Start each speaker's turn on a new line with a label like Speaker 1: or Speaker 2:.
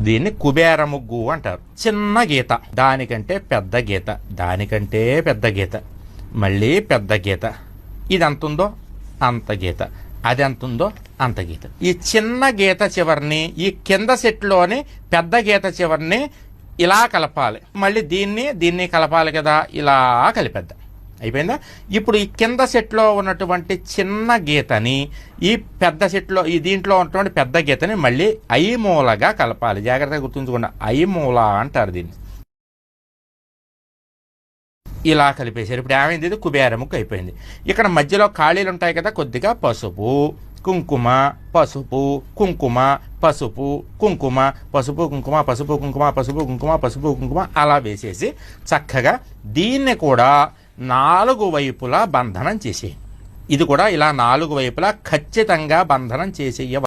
Speaker 1: దీన్ని కుబేర ముగ్గు అంటారు. చిన్న గీత, దానికంటే పెద్ద గీత, దానికంటే పెద్ద గీత, మళ్ళీ పెద్ద గీత, ఇది ఎంత ఉందో అంత గీత, అది ఎంత ఉందో అంత గీత. ఈ చిన్న గీత చివరిని ఈ కింద సెట్లోని పెద్ద గీత చివరిని ఇలా కలపాలి. మళ్ళీ దీన్ని కలపాలి కదా, ఇలా కలిపేద్దాం. అయిపోయిందా? ఇప్పుడు ఈ కింద సెట్లో ఉన్నటువంటి చిన్న గీతని ఈ పెద్ద సెట్లో ఈ దీంట్లో ఉన్నటువంటి పెద్ద గీతని మళ్ళీ ఐమూలగా కలపాలి. జాగ్రత్తగా గుర్తుంచుకోండి, ఐమూల అంటారు దీన్ని. ఇలా కలిపేశారు. ఇప్పుడు ఏమైంది? ఇది కుబేర ముగ్గు అయిపోయింది. ఇక్కడ మధ్యలో ఖాళీలు ఉంటాయి కదా, కొద్దిగా పసుపు కుంకుమ, పసుపు కుంకుమ, పసుపు కుంకుమ, పసుపు కుంకుమ, పసుపు కుంకుమ, పసుపు కుంకుమ, పసుపు కుంకుమ అలా వేసేసి చక్కగా దీన్ని కూడా 4 వైపులా బంధనం చేసేయి. ఇది కూడా ఇలా 4 వైపులా ఖచ్చితంగా బంధనం చేసేయ.